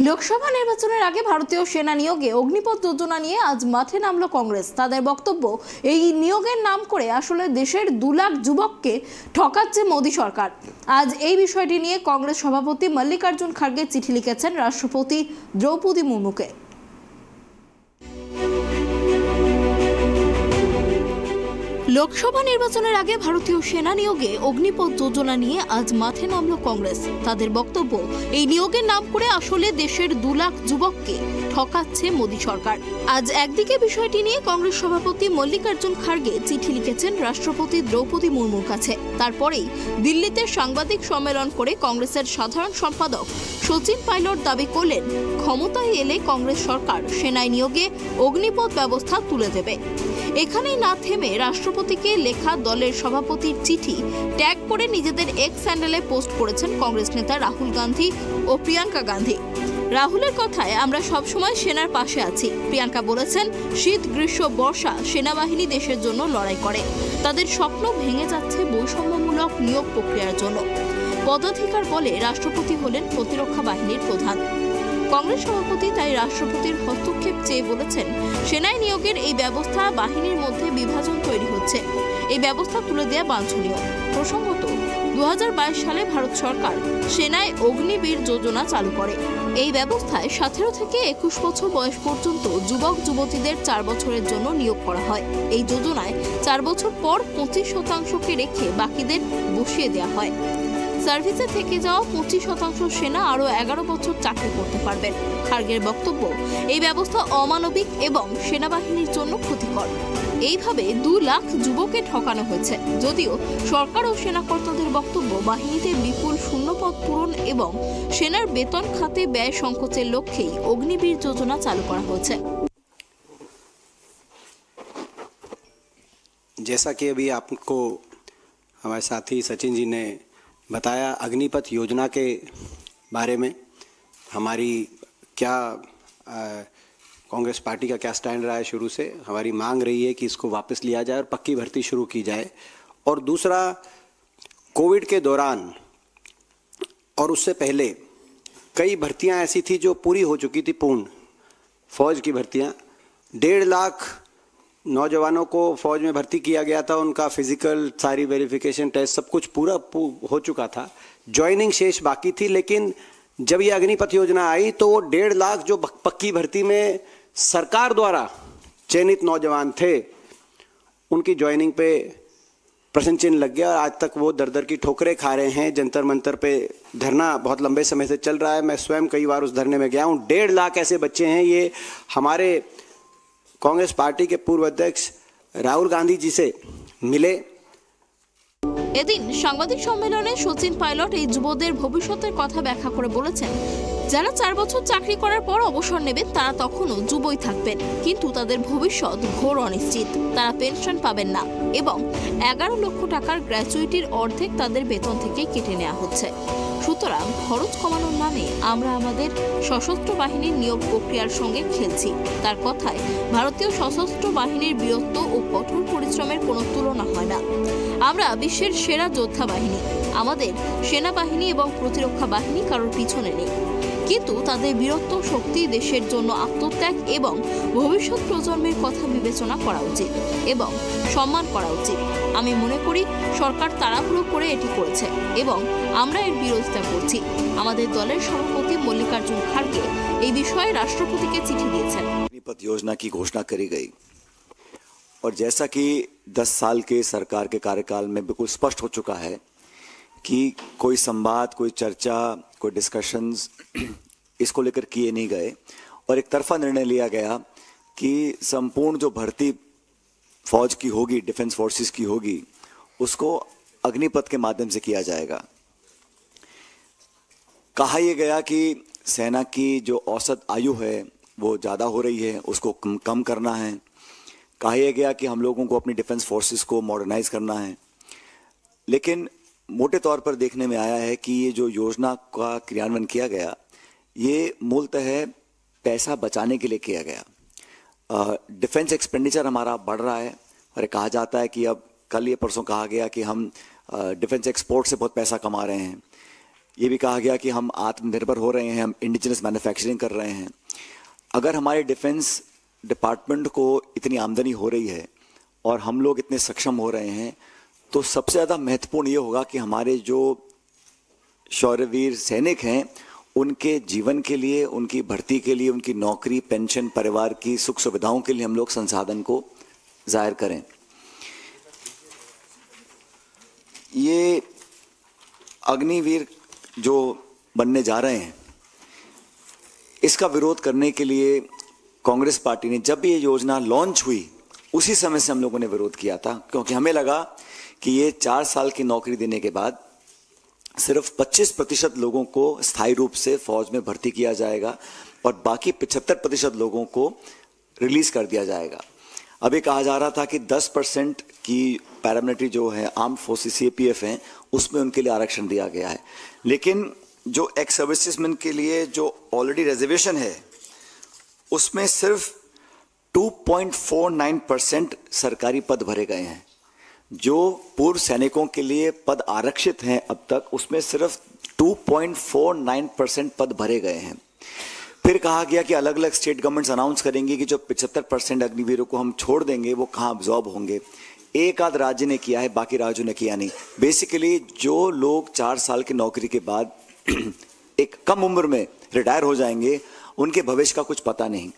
লোকসভা নির্বাচনের আগে ভারতীয় সেনা নিয়োগে অগ্নিপথ যোজনা নিয়ে আজ মাঠে নামলো কংগ্রেস। তাদের বক্তব্য, এই নিয়োগের নাম করে আসলে দেশের 2 লাখ যুবককে ঠকাচ্ছে মোদী সরকার। আজ এই বিষয়টি নিয়ে কংগ্রেস সভাপতি মল্লিকার্জুন খার্গে চিঠি লিখেছেন রাষ্ট্রপতি দ্রৌপদী মুর্মুকে। লোকসভা নির্বাচনের আগে ভারতীয় সেনা নিয়োগে অগ্নিপথ যোজনা নিয়ে আজ মাঠে নামলো কংগ্রেস। তাদের বক্তব্য, এই নিয়োগের নাম করে আসলে দেশের 2 লাখ যুবককে ঠকাচ্ছে মোদী সরকার। আজ একদিকে বিষয়টি নিয়ে কংগ্রেস সভাপতি মল্লিকার্জুন খার্গে চিঠি লিখেছেন রাষ্ট্রপতি দ্রৌপদী মুর্মুর কাছে। তারপরেই দিল্লিতে সাংবাদিক সম্মেলন করে কংগ্রেসের সাধারণ সম্পাদক সচিন পাইলট দাবি করলেন, ক্ষমতায় এলে কংগ্রেস সরকার সেনায় নিয়োগে অগ্নিপথ ব্যবস্থা তুলে দেবে। এখানেই না থেমে রাষ্ট্রপতিকে লেখা দলের সভাপতির চিঠি ট্যাগ করে নিজেদের এক্স হ্যান্ডেলে পোস্ট করেছেন কংগ্রেস নেতা রাহুল গান্ধী ও প্রিয়াঙ্কা গান্ধী। রাহুলের কথায়, আমরা সবসময় সেনার পাশে আছি। প্রিয়াঙ্কা বলেছেন, শীত, গ্রীষ্ম, বর্ষা সেনাবাহিনী দেশের জন্য লড়াই করে। তাদের স্বপ্ন ভেঙে যাচ্ছে বৈষম্যমূলক নিয়োগ প্রক্রিয়ার জন্য। পদাধিকার বলে রাষ্ট্রপতি হলেন প্রতিরক্ষা বাহিনীর প্রধান। কংগ্রেস সভাপতি তাই রাষ্ট্রপতির হস্তক্ষেপ চেয়ে বলেছেন, সেনায় নিয়োগের এই ব্যবস্থা বাহিনীর মধ্যে বিভাজন তৈরি হচ্ছে। এই ব্যবস্থা তুলে দেওয়া বাঞ্ছনীয়। প্রসঙ্গত, 2022 সালে ভারত সরকার সেনায় অগ্নিবীর যোজনা চালু করে। এই ব্যবস্থায় 17 থেকে 21 বছর বয়স পর্যন্ত যুবক যুবতীদের 4 বছরের জন্য নিয়োগ করা হয়। এই যোজনায় 4 বছর পর 25% রেখে বাকিদের বসিয়ে দেওয়া হয়। সার্ভিসে থেকে যাওয়া 25% সেনা আরও 11 বছর চাকরি করতে পারবেন। খার্গের বক্তব্য, এই ব্যবস্থা অমানবিক এবং সেনাবাহিনীর জন্য ক্ষতিকর। এইভাবে 2 লাখ যুবককে ঠকানো হয়েছে। যদিও সরকার ও সেনাকর্তাদের বক্তব্য, বাহিনীতে বিপুল শূন্যপদ পূরণ এবং সেনার বেতন খাতে ব্যয় সংকোচের লক্ষ্যেই অগ্নিবীর যোজনা চালু করা হয়েছে। जैसा कि अभी आपको हमारे साथी सचिन जी ने बताया, अग्निपथ योजना के बारे में हमारी क्या कांग्रेस पार्टी का क्या स्टैंड रहा है। शुरू से हमारी मांग रही है कि इसको वापस लिया जाए और पक्की भर्ती शुरू की जाए। और दूसरा, कोविड के दौरान और उससे पहले कई भर्तियां ऐसी थी जो पूरी हो चुकी थी, पूर्ण फौज की भर्तियां। 1.5 लाख नौजवानों को फौज में भर्ती किया गया था। उनका फिजिकल, सारी वेरिफिकेशन, टेस्ट, सब कुछ पूरा हो चुका था। ज्वाइनिंग शेष बाकी थी। लेकिन जब ये अग्निपथ योजना आई तो वो 1.5 लाख जो पक्की भर्ती में सरकार द्वारा चयनित नौजवान थे, उनकी ज्वाइनिंग पे प्रश्न चिन्ह लग गया। आज तक वो दर दर की ठोकरें खा रहे हैं। जंतर मंतर पे धरना बहुत लंबे समय से चल रहा है। मैं स्वयं कई बार उस धरने में गया हूँ। 1.5 लाख ऐसे बच्चे हैं। ये हमारे कांग्रेस पार्टी के पूर्व अध्यक्ष राहुल गांधी जी से मिले। এদিন সাংবাদিক সম্মেলনে সচিন পাইলট এই যুবদের ভবিষ্যতের কথা ব্যাখ্যা করে বলেছেন, যারা 4 বছর চাকরি করার পর অবসর নেবেন তারা তখনও যুবই থাকবেন, কিন্তু তাদের ভবিষ্যৎ ঘোর অনিশ্চিত। তারা পেনশন পাবেন না এবং 11 লক্ষ টাকার গ্র্যাচুইটির অর্ধেক তাদের বেতন থেকে কেটে নেওয়া হচ্ছে। সুতরাং খরচ কমানোর নামে আমরা আমাদের সশস্ত্র বাহিনীর নিয়োগ প্রক্রিয়ার সঙ্গে খেলছি। তার কথায়, ভারতীয় সশস্ত্র বাহিনীর বীরত্ব ও কঠোর পরিশ্রমের কোনো তুলনা হয় না। আমরা বিশ্বের সেরা যোদ্ধা বাহিনী। আমাদের সেনাবাহিনী এবং প্রতিরক্ষা বাহিনী কারোর পিছনে নেই, কিন্তু তাদের বীরত্ব, শক্তি, দেশের জন্য আত্মত্যাগ এবং ভবিষ্যৎ প্রজন্মের কথা বিবেচনা করা উচিত এবং সম্মান করা উচিত। আমি মনে করি সরকার তাড়াহুড়ো করে এটি করেছে এবং আমরা এর বিরোধিতা করছি। আমাদের দলের সভাপতি মল্লিকার্জুন খার্গে এই বিষয়ে রাষ্ট্রপতিকে চিঠি দিয়েছেন। अग्निपथ योजना की घोषणा करी गई और जैसा कि 10 साल के सरकार के कार्यकाल में बिल्कुल स्पष्ट हो चुका है कि कोई संवाद, कोई चर्चा, कोई डिस्कशंस इसको लेकर किए नहीं गए और एक तरफा निर्णय लिया गया कि संपूर्ण जो भर्ती फौज की होगी, डिफेंस फोर्सेस की होगी, उसको अग्निपथ के माध्यम से किया जाएगा। कहा यह गया कि सेना की जो औसत आयु है वो ज़्यादा हो रही है, उसको कम करना है। कहा यह गया कि हम लोगों को अपनी डिफेंस फोर्सेस को मॉडर्नाइज करना है। लेकिन मोटे तौर पर देखने में आया है कि ये जो योजना का क्रियान्वयन किया गया, ये मूलतः पैसा बचाने के लिए किया गया। डिफेंस एक्सपेंडिचर हमारा बढ़ रहा है और कहा जाता है कि अब कल ये परसों कहा गया कि हम डिफेंस एक्सपोर्ट से बहुत पैसा कमा रहे हैं। ये भी कहा गया कि हम आत्मनिर्भर हो रहे हैं, हम इंडिजिनस मैन्युफैक्चरिंग कर रहे हैं। अगर हमारे डिफेंस डिपार्टमेंट को इतनी आमदनी हो रही है और हम लोग इतने सक्षम हो रहे हैं, तो सबसे ज़्यादा महत्वपूर्ण ये होगा कि हमारे जो शौर्यवीर सैनिक हैं उनके जीवन के लिए, उनकी भर्ती के लिए, उनकी नौकरी, पेंशन, परिवार की सुख सुविधाओं के लिए हम लोग संसाधन को जाहिर करें। ये अग्निवीर जो बनने जा रहे हैं, इसका विरोध करने के लिए कांग्रेस पार्टी ने, जब भी ये योजना लॉन्च हुई उसी समय से हम लोगों ने विरोध किया था, क्योंकि हमें लगा कि ये 4 साल की नौकरी देने के बाद सिर्फ 25% लोगों को स्थायी रूप से फौज में भर्ती किया जाएगा और बाकी 75% लोगों को रिलीज कर दिया जाएगा। अभी कहा जा रहा था कि 10% की पैरामिलिट्री जो है आर्म्ड फोर्सेस CAPF हैं, उसमें उनके लिए आरक्षण दिया गया है, लेकिन जो एक्स सर्विसेजमैन के लिए जो ऑलरेडी रिजर्वेशन है उसमें सिर्फ 2.49% सरकारी पद भरे गए हैं। जो पूर्व सैनिकों के लिए पद आरक्षित हैं अब तक, उसमें सिर्फ 2.49% पद भरे गए हैं। फिर कहा गया कि अलग अलग स्टेट गवर्नमेंट्स अनाउंस करेंगी कि जो 75% अग्निवीरों को हम छोड़ देंगे वो कहाँ अब्जॉर्ब होंगे। एक आध राज्य ने किया है, बाकी राज्यों ने किया नहीं। बेसिकली जो लोग 4 साल की नौकरी के बाद एक कम उम्र में रिटायर हो जाएंगे, उनके भविष्य का कुछ पता नहीं,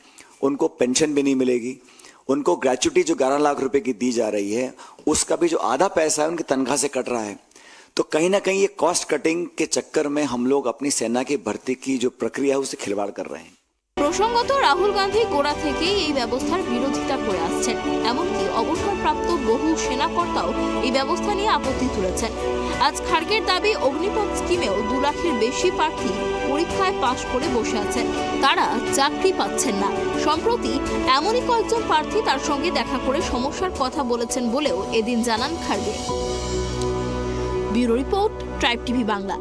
उनको पेंशन भी नहीं मिलेगी, उनको ग्रेच्युटी जो 11 लाख रुपए की दी जा रही है उसका भी जो आधा पैसा है उनकी तनख्वाह से कट रहा है। तो कहीं ना कहीं ये कॉस्ट कटिंग के चक्कर में हम लोग अपनी सेना की भर्ती की जो प्रक्रिया है उससे खिलवाड़ कर रहे हैं। প্রসঙ্গত রাহুল গান্ধী গোড়া থেকেই এই ব্যবস্থার বিরোধিতা করে আসছেন, এমনকি অবসরপ্রাপ্ত বহু সেনাকর্তাও এই ব্যবস্থা নিয়ে আপত্তি তুলেছেন। আজ খার্গের দাবি, অগ্নিপথ স্কিমেও 2 লাখের বেশি প্রার্থী পরীক্ষায় পাশ করে বসে আছেন, তারা চাকরি পাচ্ছেন না। সম্প্রতি এমনই কয়েকজন প্রার্থী তার সঙ্গে দেখা করে সমস্যার কথা বলেছেন বলেও এদিন জানান Kharge. Bureau report, tribe TV Bangla.